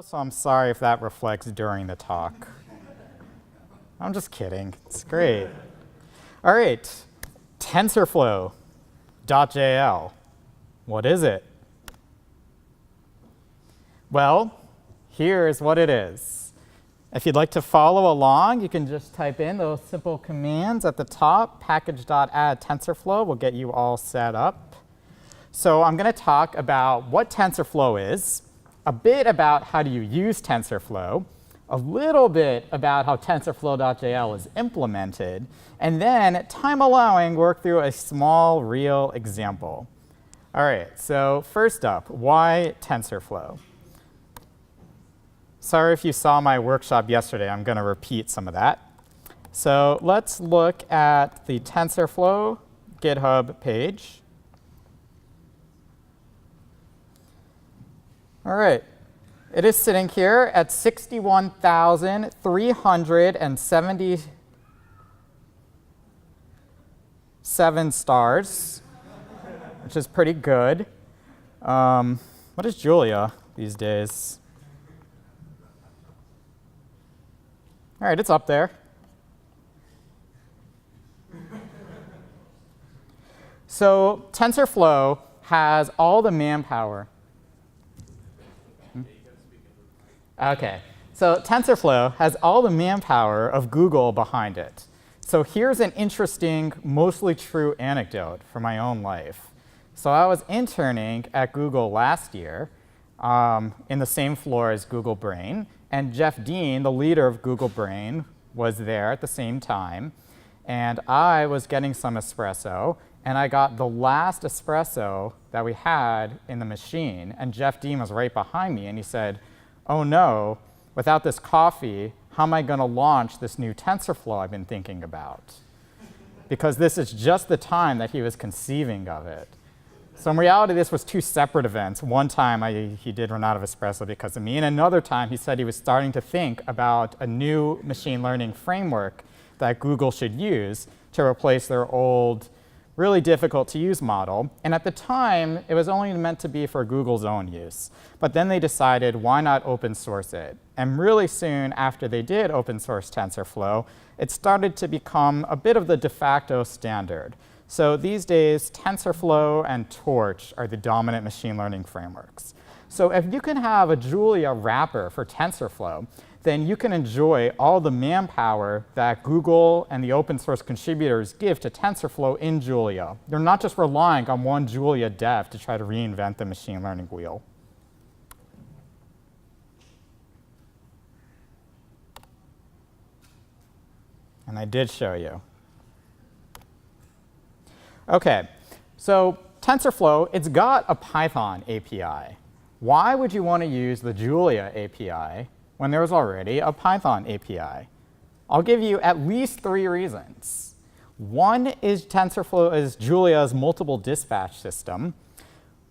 So I'm sorry if that reflects during the talk. I'm just kidding. It's great. All right, TensorFlow.jl. What is it? Well, here's what it is. If you'd like to follow along, you can just type in those simple commands at the top. Package.add TensorFlow will get you all set up. So I'm going to talk about what TensorFlow is, a bit about how do you use TensorFlow, a little bit about how TensorFlow.jl is implemented, and then, time allowing, work through a small real example. All right, so first up, why TensorFlow? Sorry if you saw my workshop yesterday. I'm going to repeat some of that. So let's look at the TensorFlow GitHub page. All right. It is sitting here at 61,377 stars, which is pretty good. What is Julia these days? All right, it's up there. So TensorFlow has all the manpower. OK. So TensorFlow has all the manpower of Google behind it. So here's an interesting, mostly true anecdote from my own life. So I was interning at Google last year in the same floor as Google Brain. And Jeff Dean, the leader of Google Brain, was there at the same time. And I was getting some espresso. And I got the last espresso that we had in the machine. And Jeff Dean was right behind me. And he said, oh no, without this coffee, how am I going to launch this new TensorFlow I've been thinking about? Because this is just the time that he was conceiving of it. So in reality, this was two separate events. One time, he did run out of espresso because of me. And another time, he said he was starting to think about a new machine learning framework that Google should use to replace their old, really difficult to use model. And at the time, it was only meant to be for Google's own use. But then they decided, why not open source it? And really soon after they did open source TensorFlow, it started to become a bit of the de facto standard. So these days, TensorFlow and Torch are the dominant machine learning frameworks. So if you can have a Julia wrapper for TensorFlow, then you can enjoy all the manpower that Google and the open source contributors give to TensorFlow in Julia. They're not just relying on one Julia dev to try to reinvent the machine learning wheel. And I did show you. OK, so TensorFlow, it's got a Python API. Why would you want to use the Julia API when there's already a Python API? I'll give you at least 3 reasons. One is TensorFlow is Julia's multiple dispatch system.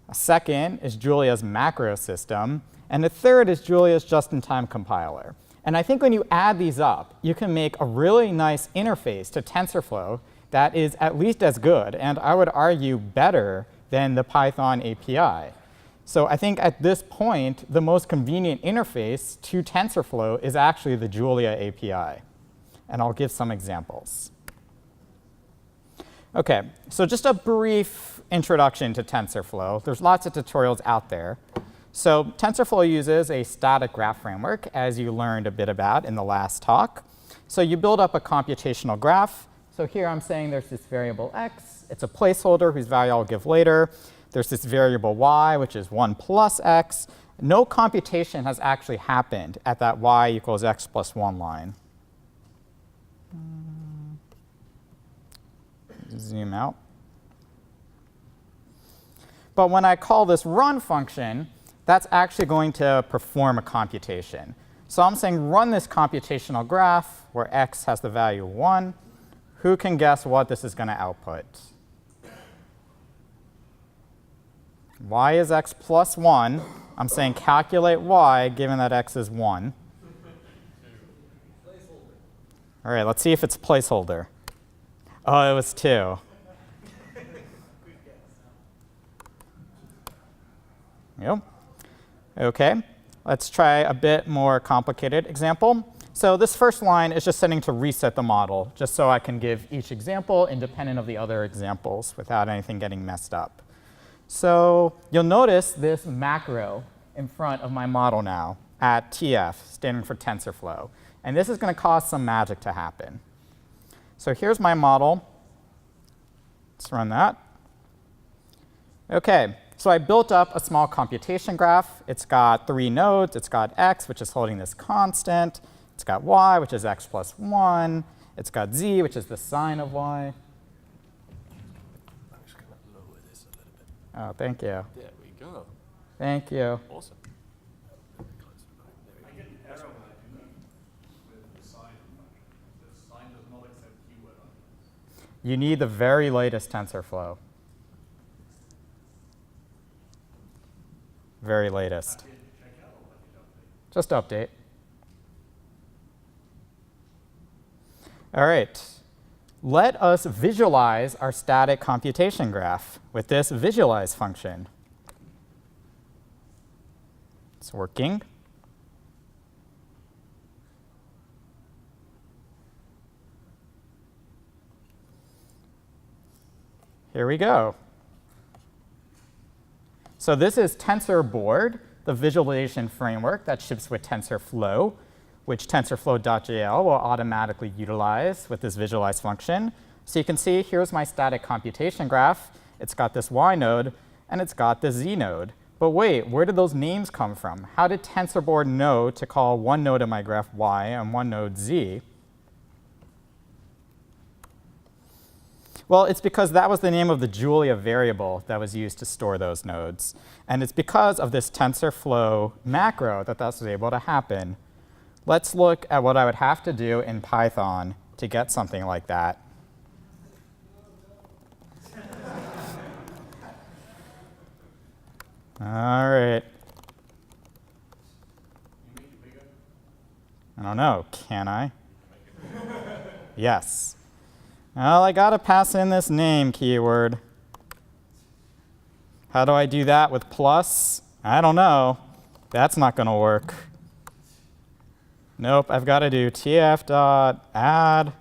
A second is Julia's macro system. And the third is Julia's just-in-time compiler. And I think when you add these up, you can make a really nice interface to TensorFlow that is at least as good, and I would argue better than the Python API. So I think at this point, the most convenient interface to TensorFlow is actually the Julia API. And I'll give some examples. OK, so just a brief introduction to TensorFlow. There's lots of tutorials out there. So TensorFlow uses a static graph framework, as you learned a bit about in the last talk. So you build up a computational graph. So here I'm saying there's this variable x. It's a placeholder whose value I'll give later. There's this variable y, which is 1 plus x. No computation has actually happened at that y equals x plus 1 line. Zoom out. But when I call this run function, that's actually going to perform a computation. So I'm saying run this computational graph where x has the value 1. Who can guess what this is going to output? Y is x plus 1. I'm saying calculate y given that x is 1. All right, let's see if it's placeholder. Oh, it was 2. Yep. OK. let's try a bit more complicated example. So this first line is just setting to reset the model, just so I can give each example independent of the other examples without anything getting messed up. So you'll notice this macro in front of my model now at TF, standing for TensorFlow. And this is going to cause some magic to happen. So here's my model. Let's run that. OK, so I built up a small computation graph. It's got 3 nodes. It's got x, which is holding this constant. It's got y, which is x plus 1. It's got z, which is the sine of y. I'm just going to lower this a little bit. Oh, thank you. There we go. Thank you. Awesome. I get an error when I do that with the sine function. The sine does not accept keyword arguments. You need the very latest TensorFlow. Very latest. Check out or let it update? Just update. All right. Let us visualize our static computation graph with this visualize function. It's working. Here we go. So this is TensorBoard, the visualization framework that ships with TensorFlow, which TensorFlow.jl will automatically utilize with this visualize function. So you can see here's my static computation graph. It's got this y node, and it's got this z node. But wait, where did those names come from? How did TensorBoard know to call one node in my graph y and one node z? Well, it's because that was the name of the Julia variable that was used to store those nodes. And it's because of this TensorFlow macro that was able to happen. Let's look at what I would have to do in Python to get something like that. All right. You make it bigger? I don't know. Can I? Yes. Well, I got to pass in this name keyword. How do I do that with plus? I don't know. That's not going to work. Nope, I've got to do tf.add.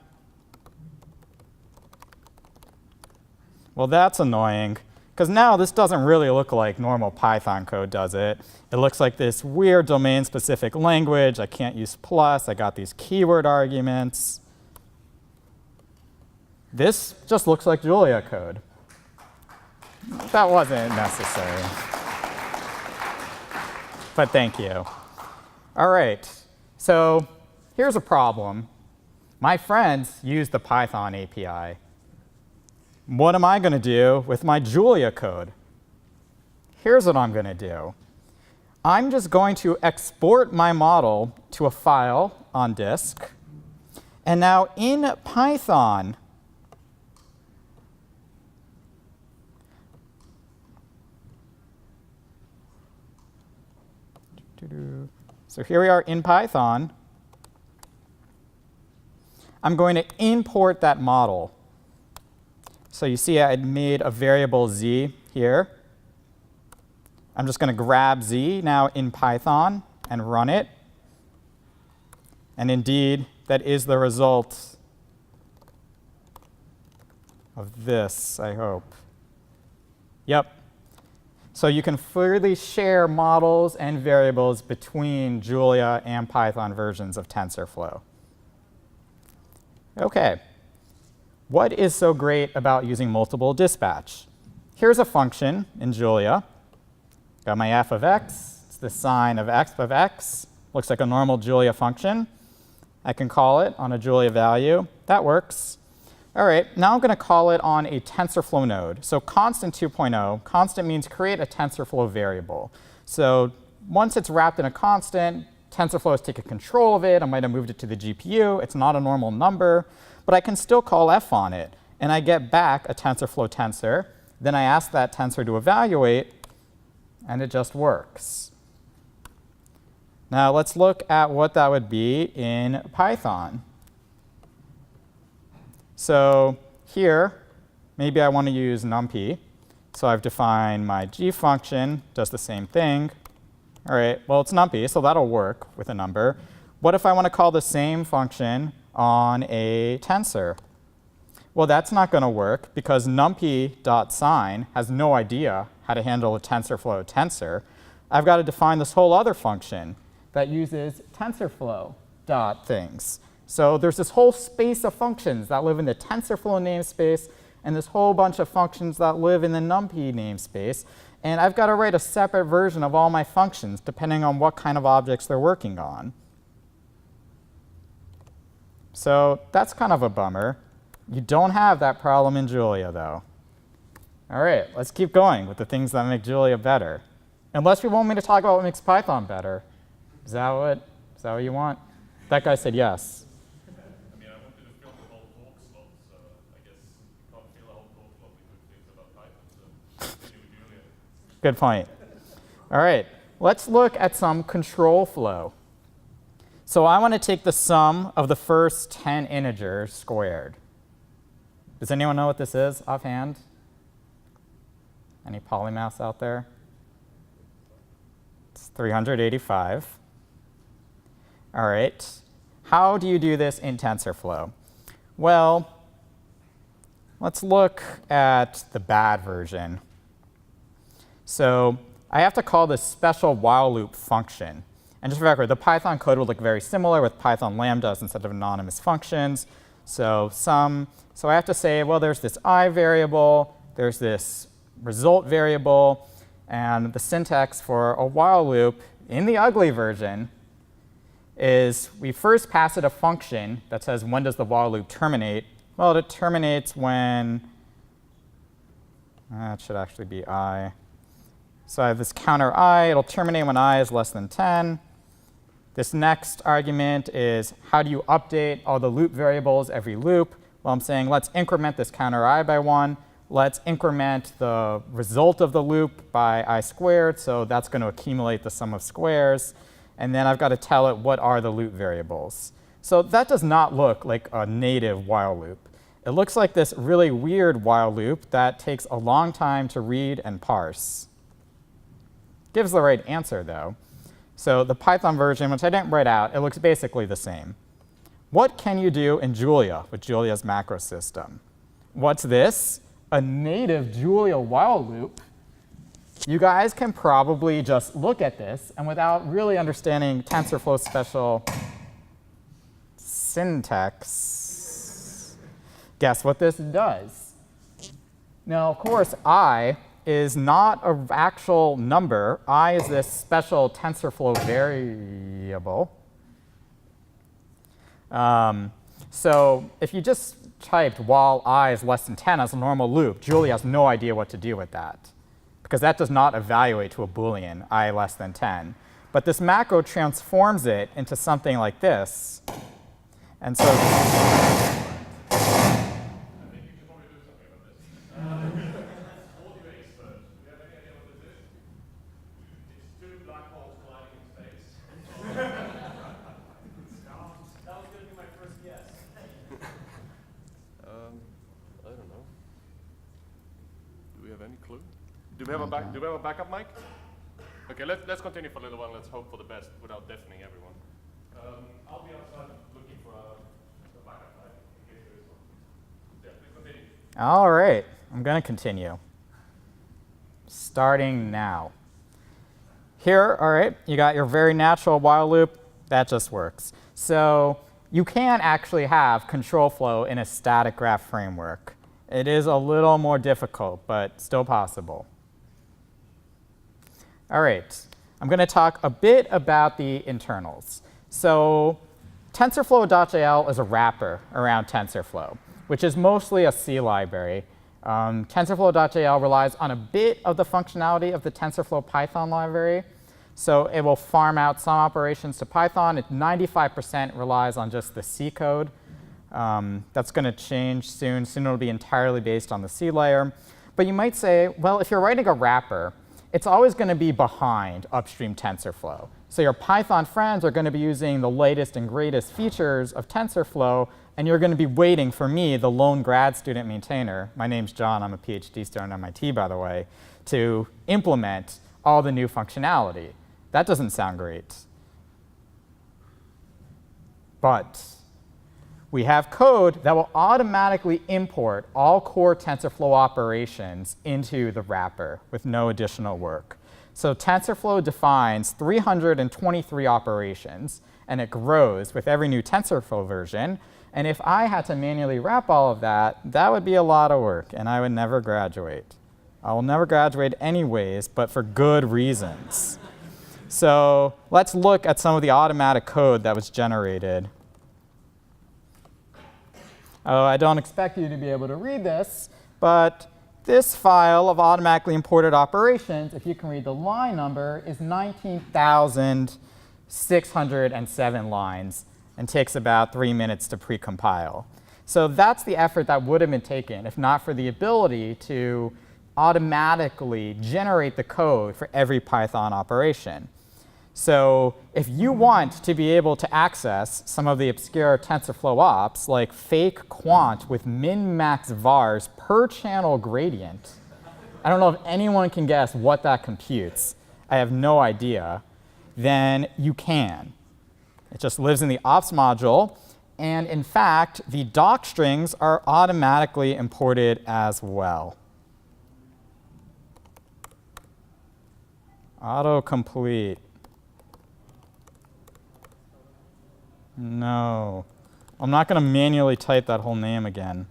Well, that's annoying, because now this doesn't really look like normal Python code, does it? It looks like this weird domain-specific language. I can't use plus. I got these keyword arguments. This just looks like Julia code. That wasn't necessary. But thank you. All right. So here's a problem. My friends use the Python API. What am I going to do with my Julia code? Here's what I'm going to do. I'm just going to export my model to a file on disk. And now in Python, so here we are in Python. I'm going to import that model. So you see I made a variable z here. I'm just going to grab z now in Python and run it. And indeed, that is the result of this, I hope. Yep. So you can freely share models and variables between Julia and Python versions of TensorFlow. OK. What is so great about using multiple dispatch? Here's a function in Julia. Got my f of x. It's the sine of x. Looks like a normal Julia function. I can call it on a Julia value. That works. All right, now I'm going to call it on a TensorFlow node. So constant 2.0, constant means create a TensorFlow variable. So once it's wrapped in a constant, TensorFlow has taken control of it. I might have moved it to the GPU. It's not a normal number, but I can still call f on it. And I get back a TensorFlow tensor. Then I ask that tensor to evaluate, and it just works. Now let's look at what that would be in Python. So here, maybe I want to use numpy. So I've defined my g function, does the same thing. All right, well, it's numpy, so that'll work with a number. What if I want to call the same function on a tensor? Well, that's not going to work because numpy.sign has no idea how to handle a TensorFlow tensor. I've got to define this whole other function that uses TensorFlow.things. So there's this whole space of functions that live in the TensorFlow namespace and this whole bunch of functions that live in the numpy namespace. And I've got to write a separate version of all my functions depending on what kind of objects they're working on. So that's kind of a bummer. You don't have that problem in Julia, though. All right, let's keep going with the things that make Julia better. Unless you want me to talk about what makes Python better. Is that what you want? That guy said yes. I mean, I wanted to fill the whole talk slot, so I guess you can't fill a whole talk slot with good things about Python, so continue with Julia. Good point. All right, let's look at some control flow. So I want to take the sum of the first 10 integers squared. Does anyone know what this is offhand? Any polymaths out there? It's 385. All right. How do you do this in TensorFlow? Well, let's look at the bad version. So I have to call this special while loop function. And just for the record, the Python code will look very similar with Python lambdas instead of anonymous functions. So I have to say, well, there's this I variable, there's this result variable, and the syntax for a while loop in the ugly version is we first pass it a function that says when does the while loop terminate. Well, it terminates when, that should actually be I. So I have this counter I, it'll terminate when I is less than 10. This next argument is how do you update all the loop variables every loop? Well, I'm saying let's increment this counter I by 1. Let's increment the result of the loop by I squared, so that's going to accumulate the sum of squares. And then I've got to tell it what are the loop variables. So that does not look like a native while loop. It looks like this really weird while loop that takes a long time to read and parse. Gives the right answer, though. So the Python version, which I didn't write out, it looks basically the same. What can you do in Julia with Julia's macro system? What's this? A native Julia while loop. You guys can probably just look at this, and without really understanding TensorFlow special syntax, guess what this does? Now, of course, I is not an actual number. I is this special TensorFlow variable. So if you just typed while I is less than 10 as a normal loop, Julia has no idea what to do with that, because that does not evaluate to a Boolean, I less than 10. But this macro transforms it into something like this. And so I don't know. Do we have any clue? Do we have a backup mic? Okay, let's continue for a little while. Let's hope for the best without deafening everyone. I'll be outside looking for a backup mic in case there is one. Yeah, please continue. all right, I'm going to continue. Starting now. Here, all right, you got your very natural while loop. That just works. So you can actually have control flow in a static graph framework. It is a little more difficult, but still possible. All right, I'm going to talk a bit about the internals. So TensorFlow.jl is a wrapper around TensorFlow, which is mostly a C library. TensorFlow.jl relies on a bit of the functionality of the TensorFlow Python library. So it will farm out some operations to Python. 95% relies on just the C code. That's going to change soon. Soon it'll be entirely based on the C layer. But you might say, well, if you're writing a wrapper, it's always going to be behind upstream TensorFlow. So your Python friends are going to be using the latest and greatest features of TensorFlow, and you're going to be waiting for me, the lone grad student maintainer. My name's John. I'm a PhD student at MIT, by the way, to implement all the new functionality. That doesn't sound great. But we have code that will automatically import all core TensorFlow operations into the wrapper with no additional work. So TensorFlow defines 323 operations, and it grows with every new TensorFlow version. And if I had to manually wrap all of that, that would be a lot of work, and I would never graduate. I will never graduate anyways, but for good reasons. So let's look at some of the automatic code that was generated. Oh, I don't expect you to be able to read this, but this file of automatically imported operations, if you can read the line number, is 19,607 lines and takes about 3 minutes to precompile. So that's the effort that would have been taken if not for the ability to automatically generate the code for every Python operation. So if you want to be able to access some of the obscure TensorFlow ops, like fake quant with min-max vars per channel gradient, I don't know if anyone can guess what that computes. I have no idea. Then you can. It just lives in the ops module. And in fact, the doc strings are automatically imported as well. Autocomplete. No. I'm not going to manually type that whole name again.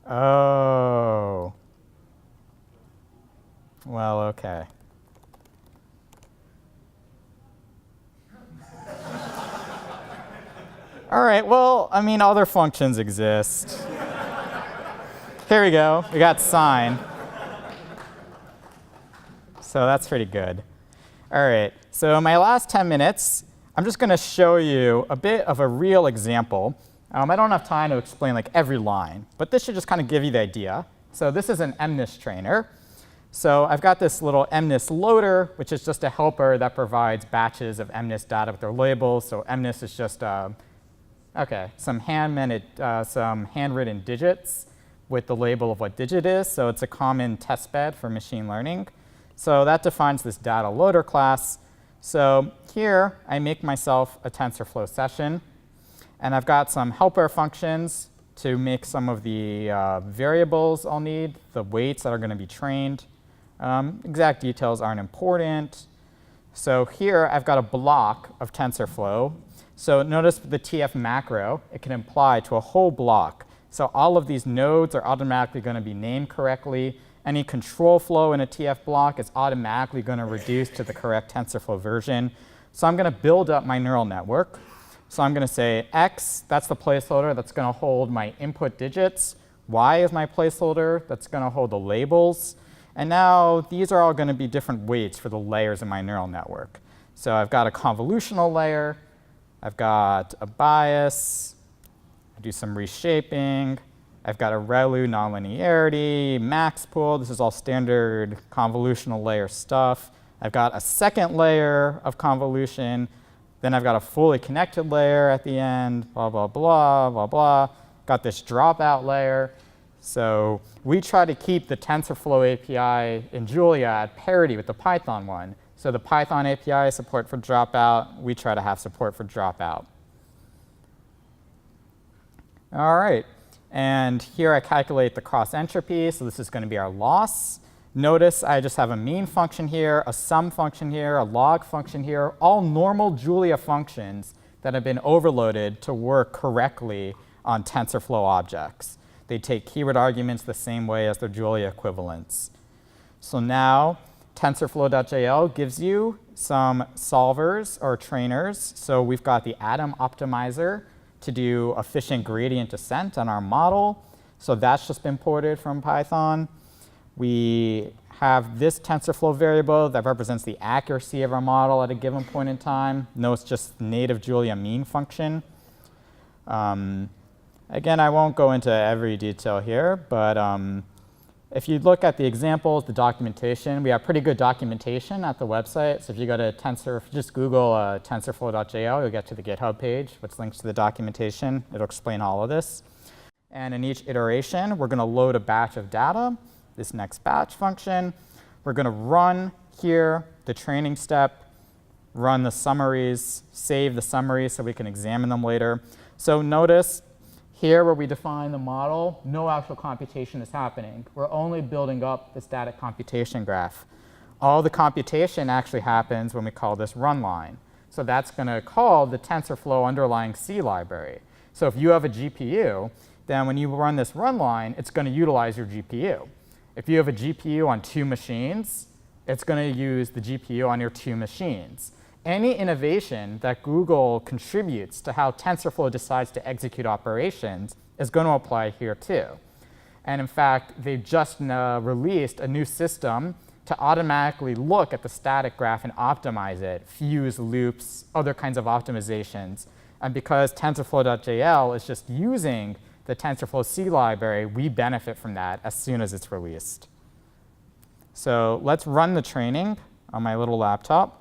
Oh. Well, OK. All right, well, I mean, other functions exist. Here we go. We got sign. So that's pretty good. All right, so in my last 10 minutes, I'm just going to show you a bit of a real example. I don't have time to explain like every line, but this should just kind of give you the idea. So this is an MNIST trainer. So I've got this little MNIST loader, which is just a helper that provides batches of MNIST data with their labels. So MNIST is just some handwritten digits with the label of what digit is. So it's a common test bed for machine learning. So that defines this data loader class. So here, I make myself a TensorFlow session. And I've got some helper functions to make some of the variables I'll need, the weights that are going to be trained. Exact details aren't important. So here, I've got a block of TensorFlow. So notice the TF macro, it can apply to a whole block. So all of these nodes are automatically going to be named correctly. Any control flow in a TF block is automatically going to reduce to the correct TensorFlow version. So I'm going to build up my neural network. So I'm going to say X, that's the placeholder that's going to hold my input digits. Y is my placeholder that's going to hold the labels. And now these are all going to be different weights for the layers in my neural network. So I've got a convolutional layer. I've got a bias. I do some reshaping. I've got a ReLU nonlinearity, max pool. This is all standard convolutional layer stuff. I've got a second layer of convolution. Then I've got a fully connected layer at the end, blah, blah, blah, blah, blah. Got this dropout layer. So we try to keep the TensorFlow API in Julia at parity with the Python one. So the Python API support for dropout. We try to have support for dropout. All right. And here I calculate the cross entropy. So this is going to be our loss. Notice I just have a mean function here, a sum function here, a log function here, all normal Julia functions that have been overloaded to work correctly on TensorFlow objects. They take keyword arguments the same way as their Julia equivalents. So now TensorFlow.jl gives you some solvers or trainers. So we've got the atom optimizer to do efficient gradient descent on our model. So that's just been ported from Python. We have this TensorFlow variable that represents the accuracy of our model at a given point in time. No, it's just native Julia mean function. Again, I won't go into every detail here, but if you look at the examples, the documentation, we have pretty good documentation at the website. So if you go to just Google TensorFlow.jl, you'll get to the GitHub page, which links to the documentation. It'll explain all of this. And in each iteration, we're going to load a batch of data, this next batch function. We're going to run here the training step, run the summaries, save the summaries so we can examine them later. So notice here where we define the model, no actual computation is happening. We're only building up the static computation graph. All the computation actually happens when we call this run line. So that's going to call the TensorFlow underlying C library. So if you have a GPU, then when you run this run line, it's going to utilize your GPU. If you have a GPU on 2 machines, it's going to use the GPU on your 2 machines. Any innovation that Google contributes to how TensorFlow decides to execute operations is going to apply here too. And in fact, they've just released a new system to automatically look at the static graph and optimize it, fuse loops, other kinds of optimizations. And because TensorFlow.jl is just using the TensorFlow C library, we benefit from that as soon as it's released. So let's run the training on my little laptop.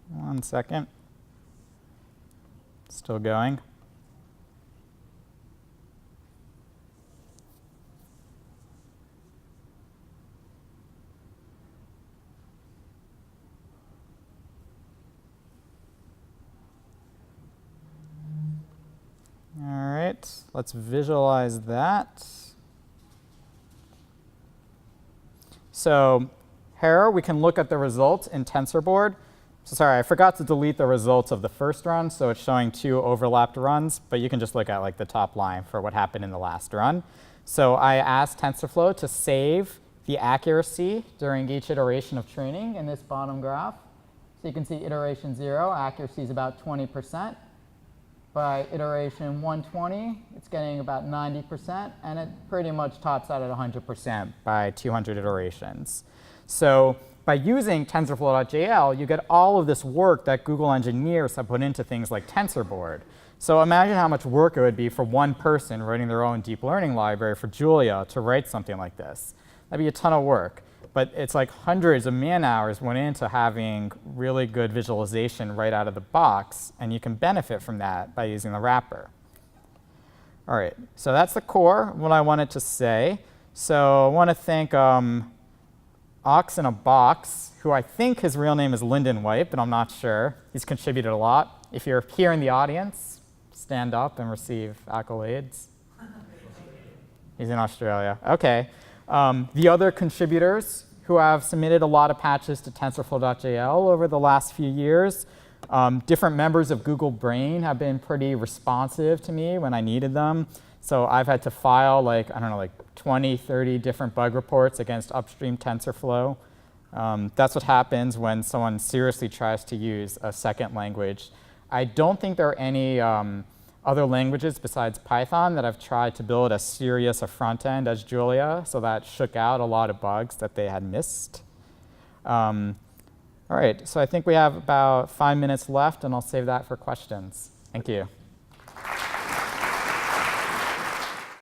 One second. Still going. All right, let's visualize that. So here we can look at the results in TensorBoard. So sorry, I forgot to delete the results of the first run, so it's showing 2 overlapped runs, but you can just look at like the top line for what happened in the last run. So I asked TensorFlow to save the accuracy during each iteration of training in this bottom graph. So you can see iteration 0, accuracy is about 20%. By iteration 120, it's getting about 90%, and it pretty much tops out at 100% by 200 iterations. So by using TensorFlow.jl, you get all of this work that Google engineers have put into things like TensorBoard. So imagine how much work it would be for one person writing their own deep learning library for Julia to write something like this. That'd be a ton of work. But it's like hundreds of man-hours went into having really good visualization right out of the box, and you can benefit from that by using the wrapper. All right, so that's the core, what I wanted to say. So I want to thank Ox in a Box, who I think his real name is Lyndon White, but I'm not sure. He's contributed a lot. If you're here in the audience, stand up and receive accolades. He's in Australia. OK. The other contributors who have submitted a lot of patches to TensorFlow.jl over the last few years, different members of Google Brain have been pretty responsive to me when I needed them. So I've had to file like, I don't know, like 20, 30 different bug reports against upstream TensorFlow. That's what happens when someone seriously tries to use a second language. I don't think there are any other languages besides Python that I've tried to build as serious a front end as Julia, so that shook out a lot of bugs that they had missed. All right, so I think we have about 5 minutes left, and I'll save that for questions. Thank you.